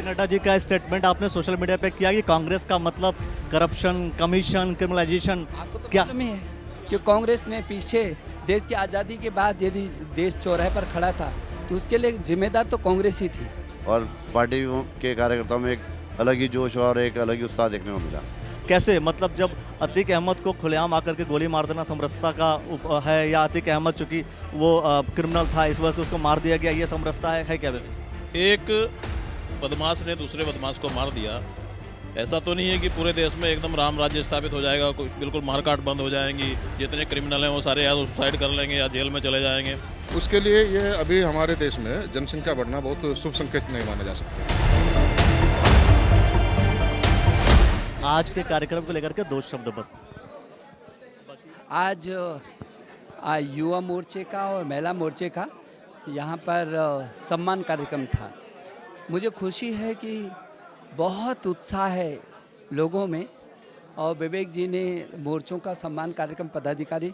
नड्डा जी का स्टेटमेंट आपने social media पे किया कि कांग्रेस का मतलब करप्शन, कमीशन, क्रिमिनलाइजेशन, आपको तो क्या मालूम ही है कि कांग्रेस ने पीछे देश की आज़ादी के बाद यदि देश चौराहे पर खड़ा था तो उसके लिए जिम्मेदार तो कांग्रेस ही थी। और पार्टी के कार्यकर्ताओं में एक अलग ही जोश और एक अलग ही उत्साह देखने को मिला। कैसे मतलब जब अतीक अहमद को खुलेआम आकर के गोली मार देना समरसता का है, या अतीक अहमद चूंकि वो क्रिमिनल था इस वजह से उसको मार दिया गया, ये समरसता है क्या वैसे? एक बदमाश ने दूसरे बदमाश को मार दिया। ऐसा तो नहीं है कि पूरे देश में एकदम राम राज्य स्थापित हो जाएगा, बिल्कुल मारकाट बंद हो जाएंगी, जितने क्रिमिनल हैं वो सारे या तो सुसाइड कर लेंगे या जेल में चले जाएंगे। उसके लिए ये अभी हमारे देश में जनसंख्या बढ़ना बहुत शुभ संकेत नहीं माना जा सकता। आज के कार्यक्रम को लेकर के दो शब्द बस। आज युवा मोर्चे का और महिला मोर्चे का यहाँ पर सम्मान कार्यक्रम था। मुझे खुशी है कि बहुत उत्साह है लोगों में और विवेक जी ने मोर्चों का सम्मान कार्यक्रम पदाधिकारी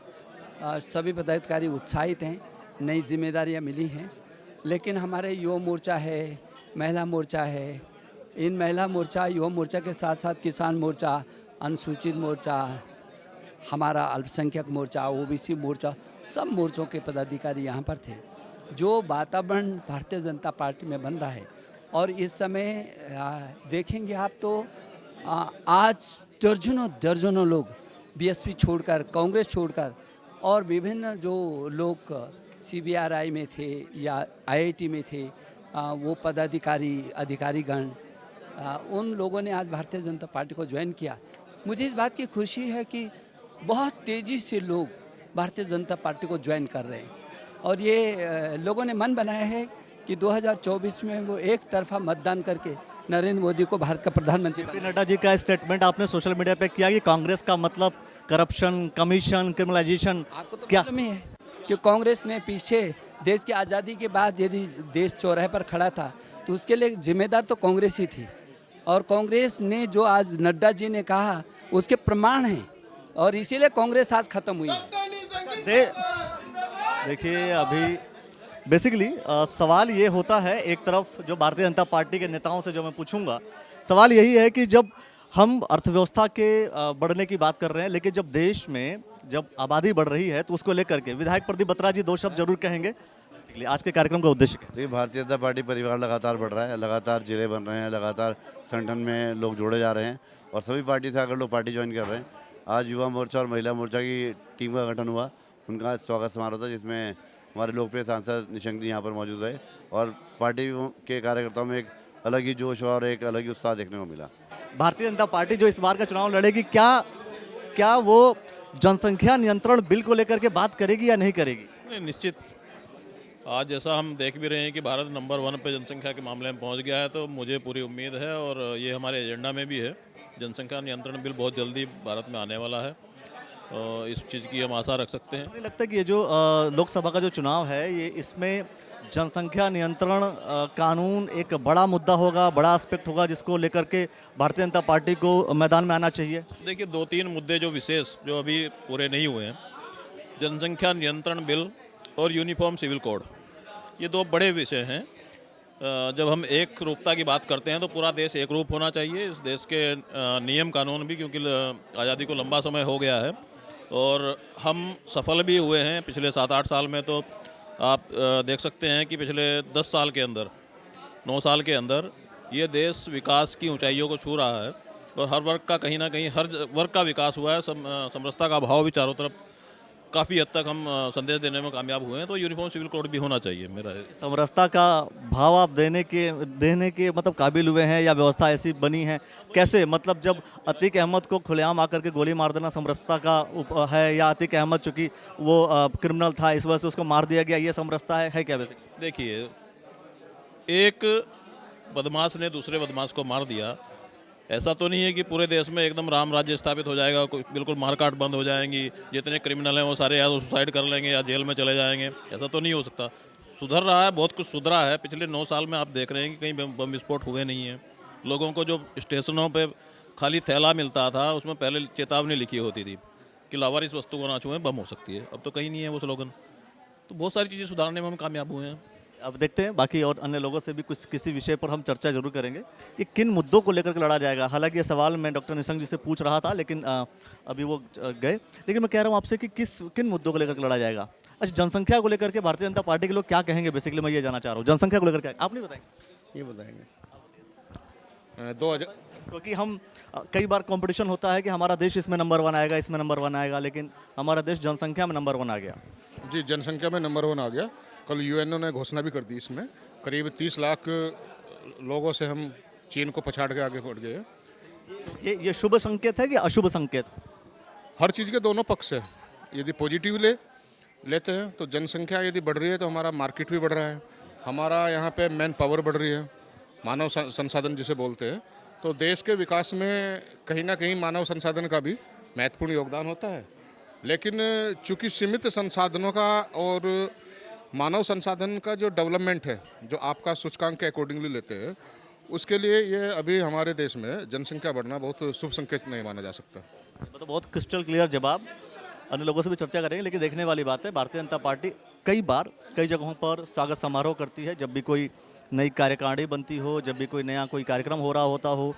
सभी पदाधिकारी उत्साहित हैं, नई जिम्मेदारियाँ मिली हैं। लेकिन हमारे युवा मोर्चा है, महिला मोर्चा है, इन महिला मोर्चा युवा मोर्चा के साथ साथ किसान मोर्चा, अनुसूचित मोर्चा, हमारा अल्पसंख्यक मोर्चा, ओबीसी मोर्चा, सब मोर्चों के पदाधिकारी यहाँ पर थे। जो वातावरण भारतीय जनता पार्टी में बन रहा है और इस समय देखेंगे आप तो आज दर्जनों लोग बीएसपी छोड़कर, कांग्रेस छोड़कर और विभिन्न जो लोग सीबीआरआई में थे या आईआईटी में थे वो पदाधिकारी अधिकारीगण उन लोगों ने आज भारतीय जनता पार्टी को ज्वाइन किया। मुझे इस बात की खुशी है कि बहुत तेज़ी से लोग भारतीय जनता पार्टी को ज्वाइन कर रहे हैं और ये लोगों ने मन बनाया है कि 2024 में वो एक तरफा मतदान करके नरेंद्र मोदी को भारत का प्रधानमंत्री जेपी नड्डा जी का स्टेटमेंट आपने सोशल मीडिया पे किया कि कांग्रेस का मतलब करप्शन, कमीशन, क्रिमिनलाइजेशन, आपको तो क्या मालूम ही है कि कांग्रेस ने पीछे देश की आज़ादी के बाद यदि देश चौराहे पर खड़ा था तो उसके लिए जिम्मेदार तो कांग्रेस ही थी और कांग्रेस ने जो आज नड्डा जी ने कहा उसके प्रमाण हैं और इसीलिए कांग्रेस आज खत्म हुई है। देखिए अभी बेसिकली सवाल ये होता है, एक तरफ जो भारतीय जनता पार्टी के नेताओं से जो मैं पूछूंगा, सवाल यही है कि जब हम अर्थव्यवस्था के बढ़ने की बात कर रहे हैं, लेकिन जब देश में जब आबादी बढ़ रही है तो उसको लेकर के विधायक प्रदीप बत्रा जी दो शब्द जरूर कहेंगे। आज के कार्यक्रम का उद्देश्य क्या है? देखिए, भारतीय जनता पार्टी परिवार लगातार बढ़ रहा है, लगातार जिले बन रहे हैं, लगातार संगठन में लोग जोड़े जा रहे हैं और सभी पार्टी से आकर लोग पार्टी ज्वाइन कर रहे हैं। आज युवा मोर्चा और महिला मोर्चा की टीम का गठन हुआ, उनका स्वागत समारोह था जिसमें हमारे लोकप्रिय सांसद निशंक जी यहाँ पर मौजूद रहे और पार्टी के कार्यकर्ताओं में एक अलग ही जोश और एक अलग ही उत्साह देखने को मिला। भारतीय जनता पार्टी जो इस बार का चुनाव लड़ेगी, क्या वो जनसंख्या नियंत्रण बिल को लेकर के बात करेगी या नहीं करेगी? नहीं, निश्चित। आज जैसा हम देख भी रहे हैं कि भारत नंबर 1 पे जनसंख्या के मामले में पहुंच गया है, तो मुझे पूरी उम्मीद है और ये हमारे एजेंडा में भी है। जनसंख्या नियंत्रण बिल बहुत जल्दी भारत में आने वाला है और इस चीज़ की हम आशा रख सकते हैं। मुझे लगता है कि ये जो लोकसभा का जो चुनाव है, ये इसमें जनसंख्या नियंत्रण कानून एक बड़ा मुद्दा होगा, बड़ा एस्पेक्ट होगा जिसको लेकर के भारतीय जनता पार्टी को मैदान में आना चाहिए। देखिए, 2-3 मुद्दे जो विशेष जो अभी पूरे नहीं हुए हैं, जनसंख्या नियंत्रण बिल और यूनिफॉर्म सिविल कोड, ये 2 बड़े विषय हैं। जब हम एक रूपता की बात करते हैं तो पूरा देश एक रूप होना चाहिए। इस देश के नियम कानून भी, क्योंकि आज़ादी को लंबा समय हो गया है और हम सफल भी हुए हैं पिछले 7-8 साल में। तो आप देख सकते हैं कि पिछले 10 साल के अंदर, 9 साल के अंदर ये देश विकास की ऊंचाइयों को छू रहा है और हर वर्ग का कहीं ना कहीं हर वर्ग का विकास हुआ है। समरसता का अभाव भी चारों तरफ काफ़ी हद तक हम संदेश देने में कामयाब हुए हैं। तो यूनिफॉर्म सिविल कोड भी होना चाहिए। मेरा समरसता का भाव आप देने के मतलब काबिल हुए हैं या व्यवस्था ऐसी बनी है? कैसे मतलब जब अतीक अहमद को खुलेआम आकर के गोली मार देना समरसता का है, या अतीक अहमद चूंकि वो क्रिमिनल था इस वजह से उसको मार दिया गया, ये समरसता है क्या वैसे? देखिए, एक बदमाश ने दूसरे बदमाश को मार दिया। ऐसा तो नहीं है कि पूरे देश में एकदम राम राज्य स्थापित हो जाएगा, बिल्कुल मारकाट बंद हो जाएंगी, जितने क्रिमिनल हैं वो सारे या तो सुसाइड कर लेंगे या जेल में चले जाएंगे। ऐसा तो नहीं हो सकता। सुधर रहा है, बहुत कुछ सुधरा है। पिछले 9 साल में आप देख रहे हैं कि कहीं बम विस्फोट हुए नहीं हैं। लोगों को जो स्टेशनों पे खाली थैला मिलता था उसमें पहले चेतावनी लिखी होती थी कि लावारिस वस्तु को ना छुएं, बम हो सकती है। अब तो कहीं नहीं है वो स्लोगन। तो बहुत सारी चीज़ें सुधारने में हम कामयाब हुए हैं। अब देखते हैं बाकी और अन्य लोगों से भी कुछ किसी विषय पर हम चर्चा जरूर करेंगे कि किन मुद्दों को लेकर के लड़ा जाएगा। हालांकि ये सवाल मैं डॉक्टर निशंक जी से पूछ रहा था, लेकिन अभी वो गए। लेकिन मैं कह रहा हूँ आपसे कि किन मुद्दों को लेकर के लड़ा जाएगा। अच्छा, जनसंख्या को लेकर के भारतीय जनता पार्टी के लोग क्या कहेंगे, बेसिकली मैं ये जानना चाह रहा हूँ। जनसंख्या को लेकर क्या आप नहीं बताएंगे? ये बताएंगे। 2000 क्योंकि हम कई बार कंपटीशन होता है कि हमारा देश इसमें नंबर 1 आएगा, इसमें नंबर 1 आएगा, लेकिन हमारा देश जनसंख्या में नंबर 1 आ गया। जी, जनसंख्या में नंबर 1 आ गया। कल यूएनओ ने घोषणा भी कर दी, इसमें करीब 30 लाख लोगों से हम चीन को पछाड़ के आगे बढ़ गए हैं। ये शुभ संकेत है कि अशुभ संकेत? हर चीज़ के दोनों पक्ष है। यदि पॉजिटिव लेते हैं तो जनसंख्या यदि बढ़ रही है तो हमारा मार्केट भी बढ़ रहा है, हमारा यहाँ पे मैन पावर बढ़ रही है, मानव संसाधन जिसे बोलते हैं। तो देश के विकास में कहीं ना कहीं मानव संसाधन का भी महत्वपूर्ण योगदान होता है। लेकिन चूंकि सीमित संसाधनों का और मानव संसाधन का जो डेवलपमेंट है, जो आपका सूचकांक के अकॉर्डिंगली लेते हैं, उसके लिए ये अभी हमारे देश में जनसंख्या बढ़ना बहुत शुभ संकेत नहीं माना जा सकता। मतलब बहुत क्रिस्टल क्लियर जवाब। अन्य लोगों से भी चर्चा करेंगे, लेकिन देखने वाली बात है भारतीय जनता पार्टी कई बार कई जगहों पर स्वागत समारोह करती है। जब भी कोई नई कार्यकारिणी बनती हो, जब भी कोई नया कोई कार्यक्रम हो रहा होता हो,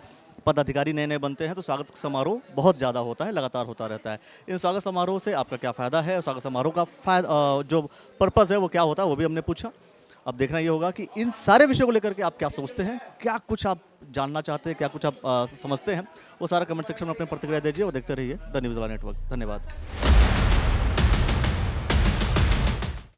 पदाधिकारी नए नए बनते हैं, तो स्वागत समारोह बहुत ज़्यादा होता है, लगातार होता रहता है। इन स्वागत समारोह से आपका क्या फ़ायदा है, स्वागत समारोह का जो पर्पज़ है वो क्या होता है, वो भी हमने पूछा। अब देखना ये होगा कि इन सारे विषयों को लेकर के आप क्या सोचते हैं, क्या कुछ आप जानना चाहते हैं, क्या कुछ आप समझते हैं, वो सारा कमेंट सेक्शन में अपनी प्रतिक्रिया दीजिए और देखते रहिए द न्यूज़ नेटवर्क। धन्यवाद।